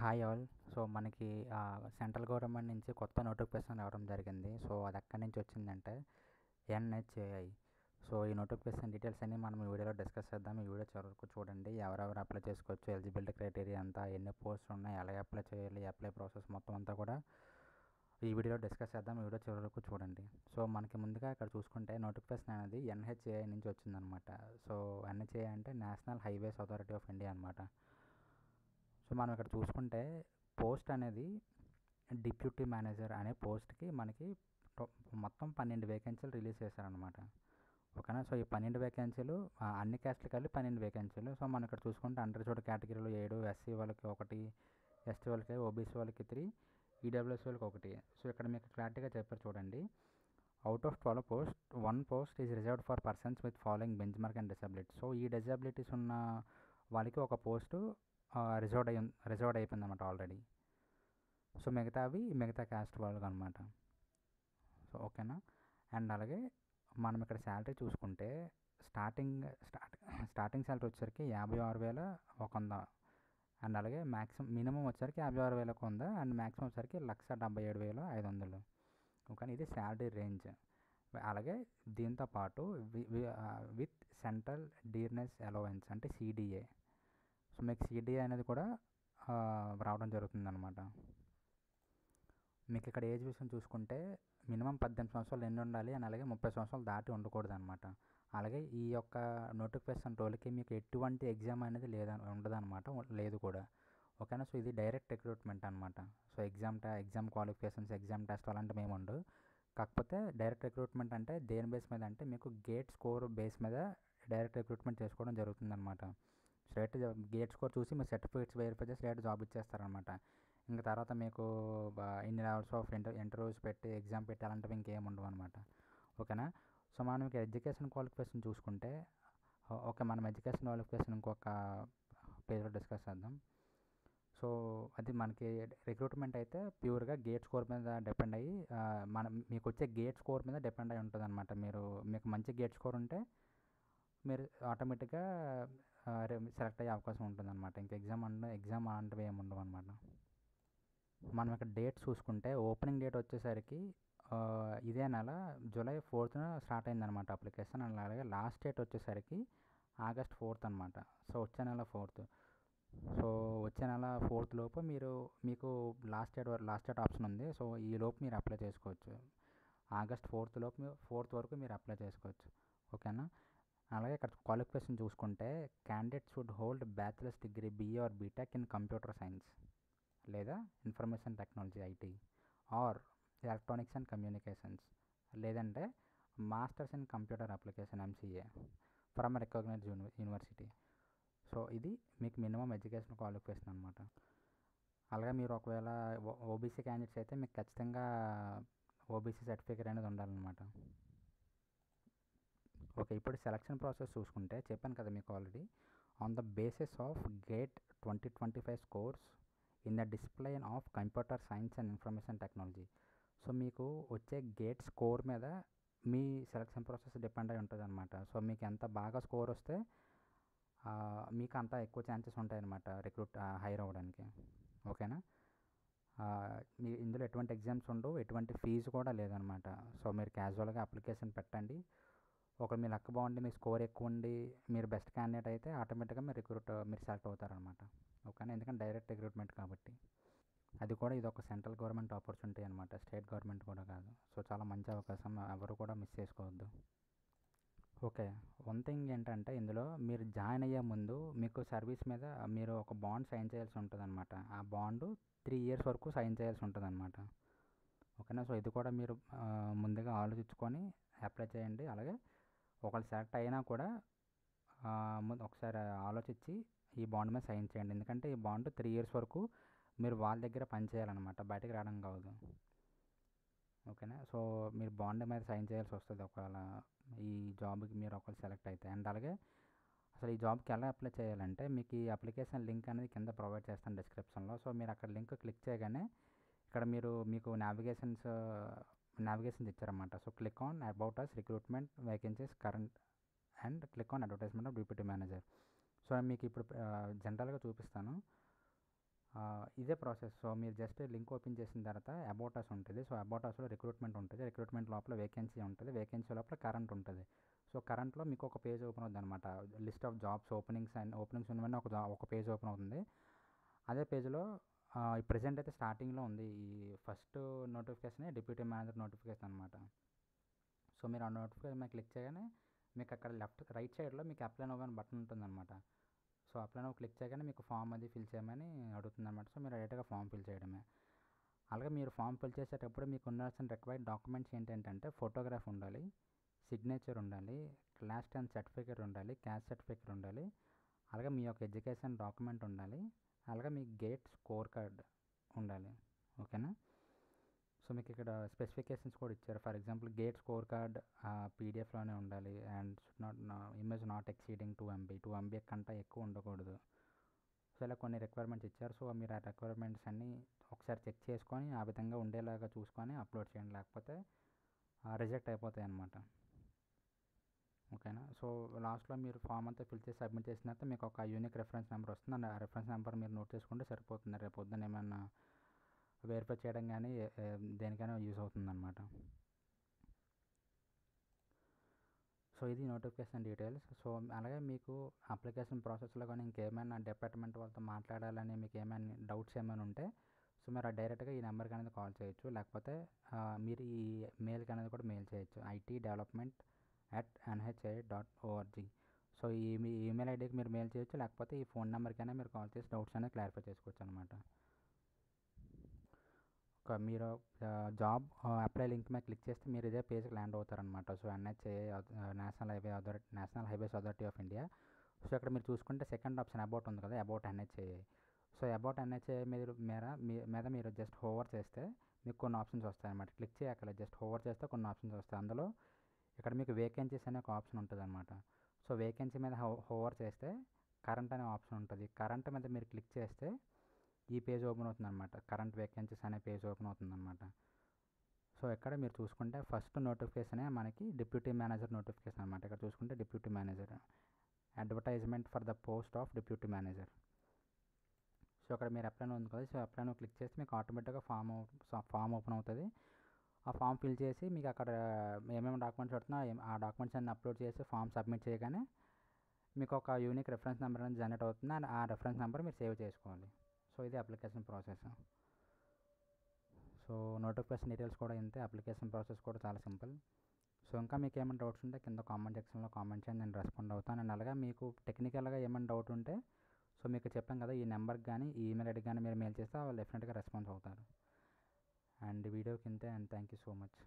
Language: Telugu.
Hi all. సో మనకి సెంట్రల్ గవర్నమెంట్ నుంచి కొత్త నోటిఫికేషన్ రావడం జరిగింది. సో అది ఎక్కడి నుంచి వచ్చిందంటే ఎన్హెచ్ఏఐ. సో ఈ నోటిఫికేషన్ డీటెయిల్స్ అన్నీ మనం ఈ వీడియోలో డిస్కస్ చేద్దాం. ఈ వీడియో చివరకు చూడండి. ఎవరెవరు అప్లై చేసుకోవచ్చు, ఎలిజిబిలిటీ క్రైటీరియా అంతా, ఎన్ని పోస్టులు ఉన్నాయి, ఎలా అప్లై చేయాలి, అప్లై ప్రాసెస్ మొత్తం అంతా కూడా ఈ వీడియోలో డిస్కస్ చేద్దాం. ఈ వీడియో చివరి వరకు చూడండి. సో మనకి ముందుగా ఇక్కడ చూసుకుంటే నోటిఫికేషన్ అనేది ఎన్హెచ్ఏఐ నుంచి వచ్చిందనమాట. సో ఎన్హెచ్ఏఐ అంటే national highways authority of India అనమాట. సో మనం ఇక్కడ చూసుకుంటే పోస్ట్ అనేది డిప్యూటీ మేనేజర్ అనే పోస్ట్కి మనకి మొత్తం 12 వేకెన్సీలు రిలీజ్ చేశారనమాట. ఓకేనా. సో ఈ 12 వేకెన్సీలు అన్ని క్యాస్ట్లు కలిపి 12 వేకెన్సీలు. సో మనం ఇక్కడ చూసుకుంటే అండర్ చోటు కేటగిరీలో 7, ఎస్సీ వాళ్ళకి 1, ఎస్టీ వాళ్ళకి, ఓబీసీ వాళ్ళకి 3, ఈడబ్ల్యూఎస్ వాళ్ళకి 1. సో ఇక్కడ మీకు క్లారిటీగా చెప్పారు చూడండి. Out of 12 post 1 post is reserved for persons with following bench mark and disability. So ఈ డిసబిలిటీస్ ఉన్న వాళ్ళకి ఒక పోస్టు రిజర్వ్డ్ అయిపోయింది అనమాట ఆల్రెడీ. సో మిగతా క్యాస్ట్ వాళ్ళకి అనమాట. సో ఓకేనా. అండ్ అలాగే మనం ఇక్కడ శాలరీ చూసుకుంటే స్టార్టింగ్ శాలరీ వచ్చేసరికి 56,100. అండ్ అలాగే మినిమం వచ్చేసరికి 56,100 అండ్ మ్యాక్సిమం వచ్చేసరికి 1,77,500. ఓకే. ఇది శాలరీ రేంజ్. అలాగే దీంతో పాటు విత్ సెంట్రల్ డీర్నెస్ అలవెన్స్ అంటే సిడిఏ. సో మీకు సిడిఏ అనేది కూడా రావడం జరుగుతుందన్నమాట. మీకు ఇక్కడ ఏజ్ విషయం చూసుకుంటే మినిమం 18 సంవత్సరాలు నిండి ఉండాలి అని అలాగే 30 సంవత్సరాలు దాటి ఉండకూడదు అనమాట. అలాగే ఈ యొక్క నోటిఫికేషన్ రోల్కి మీకు ఎటువంటి ఎగ్జామ్ అనేది ఉండదన్నమాట, లేదు కూడా. ఓకేనా. సో ఇది డైరెక్ట్ రిక్రూట్మెంట్ అనమాట. So exam qualifications, exam test అలాంటివి ఏమి ఉండవు. కాకపోతే డైరెక్ట్ రిక్రూట్మెంట్ అంటే దేని బేస్ మీద అంటే మీకు గేట్ స్కోర్ బేస్ మీద డైరెక్ట్ రిక్రూట్మెంట్ చేసుకోవడం జరుగుతుందన్నమాట. స్ట్రైట్ గేట్ స్కోర్ చూసి మీ సర్టిఫికేట్స్ వెరిఫై చేసి స్ట్రైట్ జాబ్ ఇచ్చేస్తారనమాట. ఇంకా తర్వాత మీకు ఇన్ని లెవెల్స్ ఆఫ్ ఇంటర్వ్యూస్ పెట్టి ఎగ్జామ్ పెట్టి అలాంటివి ఇంకేం ఉండవు అనమాట. ఓకేనా. సో మనం ఇక ఎడ్యుకేషన్ క్వాలిఫికేషన్ చూసుకుంటే ఓకే, మనం ఎడ్యుకేషన్ క్వాలిఫికేషన్ ఇంకొక పేజ్లో డిస్కస్ చేద్దాం. సో అది మనకి రిక్రూట్మెంట్ అయితే ప్యూర్గా గేట్ స్కోర్ మీద డిపెండ్ అయ్యి మీకు వచ్చే గేట్ స్కోర్ మీద డిపెండ్ అయి ఉంటుంది అనమాట. మీకు మంచి గేట్ స్కోర్ ఉంటే మీరు ఆటోమేటిక్గా సెలెక్ట్ అయ్యే అవకాశం ఉంటుంది అనమాట. ఇంకా ఎగ్జామ్ అలాంటివి ఏమి ఉండవు అనమాట. మనం ఇక్కడ డేట్ చూసుకుంటే ఓపెనింగ్ డేట్ వచ్చేసరికి ఇదే నెల జూలై 4th స్టార్ట్ అయిందనమాట అప్లికేషన్. అలాగే లాస్ట్ డేట్ వచ్చేసరికి ఆగస్ట్ 4th అనమాట. సో వచ్చే నెల 4th. సో వచ్చే నెల 4th లోపు మీకు లాస్ట్ డేట్ ఆప్షన్ ఉంది. సో ఈ లోపు మీరు అప్లై చేసుకోవచ్చు. ఆగస్ట్ 4th వరకు మీరు అప్లై చేసుకోవచ్చు. ఓకేనా. అలాగే ఇక్కడ క్వాలిఫికేషన్ చూసుకుంటే candidate should hold bachelor's degree BA or B Tech in computer science లేదా information technology IT or electronics and communications, లేదంటే masters in computer application MCA from recognised university. So ఇది మీకు మినిమం ఎడ్యుకేషన్ క్వాలిఫికేషన్ అనమాట. అలాగే మీరు ఒకవేళ ఓబీసీ క్యాండిడేట్స్ అయితే మీకు ఖచ్చితంగా ఓబీసీ సర్టిఫికేట్ అనేది ఉండాలన్నమాట. ఓకే. ఇప్పుడు సెలక్షన్ ప్రాసెస్ చూసుకుంటే చెప్పాను కదా మీకు already, on the basis of gate 2025 scores in the discipline of computer science and information technology. So మీకు వచ్చే గేట్ స్కోర్ మీద మీ సెలక్షన్ ప్రాసెస్ డిపెండ్ అయి ఉంటుంది అనమాట. సో మీకు ఎంత బాగా స్కోర్ వస్తే మీకు అంత ఎక్కువ ఛాన్సెస్ ఉంటాయన్నమాట హైర్ అవ్వడానికి. ఓకేనా. ఇందులో ఎటువంటి ఎగ్జామ్స్ ఉండవు, ఎటువంటి ఫీజు కూడా లేదనమాట. సో మీరు క్యాజువల్గా అప్లికేషన్ పెట్టండి. మీ లక్ బాగుండి మీ స్కోర్ ఎక్కువ ఉండి మీరు బెస్ట్ క్యాండిడేట్ అయితే ఆటోమేటిక్గా మీరు సెలెక్ట్ అవుతారనమాట. ఓకేనా. ఎందుకంటే డైరెక్ట్ రిక్రూట్మెంట్ కాబట్టి. అది కూడా ఇది ఒక సెంట్రల్ గవర్నమెంట్ ఆపర్చునిటీ అనమాట, స్టేట్ గవర్నమెంట్ కూడా కాదు. సో చాలా మంచి అవకాశం, ఎవరు కూడా మిస్ చేసుకోవద్దు. ఓకే. వన్ థింగ్ ఏంటంటే ఇందులో మీరు జాయిన్ అయ్యే ముందు మీకు సర్వీస్ మీద మీరు ఒక బాండ్ సైన్ చేయాల్సి ఉంటుంది అనమాట. ఆ బాండ్ 3 years వరకు సైన్ చేయాల్సి ఉంటుంది అనమాట. ఓకేనా. సో ఇది కూడా మీరు ముందుగా ఆలోచించుకొని అప్లై చేయండి. అలాగే ఒకళ్ళు సెలెక్ట్ అయినా కూడా ఒకసారి ఆలోచించి ఈ బాండ్ మీద సైన్ చేయండి. ఎందుకంటే ఈ బాండ్ 3 years వరకు మీరు వాళ్ళ దగ్గర పని చేయాలన్నమాట, బయటకు రావడం కాదు. ఓకేనా. సో మీరు బాండ్ మీద సైన్ చేయాల్సి వస్తుంది ఒకవేళ ఈ జాబ్కి మీరు ఒకవేళ సెలెక్ట్ అయితే. అండ్ అలాగే అసలు ఈ జాబ్కి ఎలా అప్లై చేయాలంటే మీకు ఈ అప్లికేషన్ లింక్ అనేది కింద ప్రొవైడ్ చేస్తాను డిస్క్రిప్షన్లో. సో మీరు అక్కడ లింక్ క్లిక్ చేయగానే ఇక్కడ మీకు నావిగేషన్స్ ఇచ్చారన్నమాట. So click on about us recruitment vacancies current and click on advertisement of deputy manager. So మీకు ఇప్పుడు జనరల్గా చూపిస్తాను. ఇదే ప్రాసెస్. సో మీరు జస్ట్ లింక్ ఓపెన్ చేసిన తర్వాత అబౌట్ అస్ ఉంటుంది. సో అబౌట్ అస్లో రిక్రూట్మెంట్ ఉంటుంది. రిక్రూట్మెంట్ లోపల వేకెన్సీ ఉంటుంది. వేకెన్సీ లోపల కరెంట్ ఉంటుంది. సో కరెంట్లో మీకు ఒక పేజ్ ఓపెన్ అవుతుంది అనమాట. List of jobs openings and openings ఉన్నవన్నీ ఒక పేజ్ ఓపెన్ అవుతుంది. అదే పేజ్లో ప్రెజెంట్ అయితే స్టార్టింగ్లో ఉంది ఈ first notification deputy manager notification అనమాట. సో మీరు ఆ నోటిఫికేషన్ మీద క్లిక్ చేయగానే మీకు అక్కడ రైట్ సైడ్లో మీకు అప్లై నౌ అని బటన్ ఉంటుంది అనమాట. సో అప్లై నౌ క్లిక్ చేయగానే మీకు ఫామ్ అది ఫిల్ చేయమని అడుగుతుంది అనమాట. సో మీరు డైరెక్ట్గా ఫామ్ ఫిల్ చేయడమే. అలాగే మీరు ఫామ్ ఫిల్ చేసేటప్పుడు మీకు ఉండాల్సిన రిక్వైర్డ్ డాక్యుమెంట్స్ ఏంటంటే ఫోటోగ్రాఫ్ ఉండాలి, సిగ్నేచర్ ఉండాలి, క్లాస్ 10 సర్టిఫికేట్ ఉండాలి, క్యాస్ట్ సర్టిఫికేట్ ఉండాలి, అలాగే మీ యొక్క ఎడ్యుకేషన్ డాక్యుమెంట్ ఉండాలి, అలాగే మీ గేట్ స్కోర్ కార్డ్ ఉండాలి. ఓకేనా? సో మీకు ఇక్కడ స్పెసిఫికేషన్స్ కూడా ఇచ్చారు. For example gate score card పీడిఎఫ్లోనే ఉండాలి and image not exceeding 2 MB 2 MB కంటే ఎక్కువ ఉండకూడదు. సో ఇలా కొన్ని రిక్వైర్మెంట్స్ ఇచ్చారు. సో మీరు ఆ రిక్వైర్మెంట్స్ అన్నీ ఒకసారి చెక్ చేసుకొని ఆ విధంగా ఉండేలాగా చూసుకొని అప్లోడ్ చేయండి, లేకపోతే రిజెక్ట్ అయిపోతాయి అన్నమాట. ఓకేనా? సో లాస్ట్లో మీరు ఫామ్ అంతా ఫిల్ చేసి సబ్మిట్ చేసిన తర్వాత మీకు ఒక యూనిక్ రెఫరెన్స్ నెంబర్ వస్తుంది. అండ్ ఆ రెఫరెన్స్ నెంబర్ మీరు నోట్ చేసుకుంటే సరిపోతుంది. రేపు పొద్దున్న ఏమైనా వెరిఫై చేయడం కానీ దేనికైనా యూజ్ అవుతుందన్నమాట. సో ఇది నోటిఫికేషన్ డీటెయిల్స్. సో అలాగే మీకు అప్లికేషన్ ప్రాసెస్లో కానీ ఇంకేమైనా డిపార్ట్మెంట్ వాళ్ళతో మాట్లాడాలని మీకు ఏమైనా డౌట్స్ ఏమైనా ఉంటే సో మీరు డైరెక్ట్గా ఈ నెంబర్కి అనేది కాల్ చేయొచ్చు, లేకపోతే మీరు ఈ మెయిల్కి అనేది కూడా మెయిల్ చేయొచ్చు, itdevelopment@nha.org. సో ఈ ఈమెయిల్ ఐడికి మీరు మెయిల్ చేయొచ్చు, లేకపోతే ఈ ఫోన్ నెంబర్కైనా మీరు కాల్ చేసి డౌట్స్ అనేది క్లారిఫై చేసుకోవచ్చు అనమాట. మీరు జాబ్ అప్లై లింక్ మీద క్లిక్ చేస్తే మీరు ఇదే పేజ్కి ల్యాండ్ అవుతారనమాట. So NHAI national highways authority of India. So ఇక్కడ మీరు చూసుకుంటే సెకండ్ ఆప్షన్ అబౌట్ ఉంది కదా, about NHAI. So about NHAI మీద మీరు జస్ట్ హోవర్ చేస్తే మీకు కొన్ని ఆప్షన్స్ వస్తాయి అన్నమాట. క్లిక్ చేయక్కర్లేదు, జస్ట్ హోవర్ చేస్తే కొన్ని ఆప్షన్స్ వస్తాయి. అందులో ఇక్కడ మీకు వేకెన్సీస్ అనే ఒక ఆప్షన్ ఉంటుంది అనమాట. సో వేకెన్సీ మీద హోవర్ చేస్తే కరెంట్ అనే ఆప్షన్ ఉంటుంది. కరెంట్ మీద మీరు క్లిక్ చేస్తే ఈ పేజ్ ఓపెన్ అవుతుంది అనమాట. కరెంట్ వేకెన్సీస్ అనే పేజ్ ఓపెన్ అవుతుంది అనమాట. సో ఇక్కడ మీరు చూసుకుంటే ఫస్ట్ నోటిఫికేషనే మనకి డిప్యూటీ మేనేజర్ నోటిఫికేషన్ అనమాట. ఇక్కడ చూసుకుంటే deputy manager advertisement for the post of deputy manager. So అక్కడ మీరు అప్లై ఉంది కదా, సో అప్లై క్లిక్ చేస్తే మీకు ఆటోమేటిక్గా ఫామ్ ఓపెన్ అవుతుంది. ఆ ఫామ్ ఫిల్ చేసి మీకు అక్కడ ఏమేమి డాక్యుమెంట్స్ పెడుతున్నా ఆ డాక్యుమెంట్స్ అన్ని అప్లోడ్ చేసి ఫామ్ సబ్మిట్ చేయగానే మీకు ఒక యూనిక్ రెఫరెన్స్ నెంబర్ అనేది జనరేట్ అవుతుంది. అండ్ ఆ రెఫరెన్స్ నెంబర్ మీరు సేవ్ చేసుకోవాలి. సో ఇది application process. So notification details కూడా ఇంతే, అప్లికేషన్ ప్రాసెస్ కూడా చాలా సింపుల్. సో ఇంకా మీకు ఏమైనా డౌట్స్ ఉంటే కింద కామెంట్ సెక్షన్లో కామెంట్ చేయండి, నేను రెస్పాండ్ అవుతాను. అండ్ అలాగే మీకు టెక్నికల్గా ఏమైనా డౌట్ ఉంటే సో మీకు చెప్పాం కదా, ఈ నెంబర్కి కానీ ఈ ఈమెయిల్ ఐడికి కానీ మీరు మెయిల్ చేస్తే వాళ్ళు డెఫినెట్గా రెస్పాన్స్ అవుతారు. అండ్ వీడియోకి ఇంతే, and thank you so much.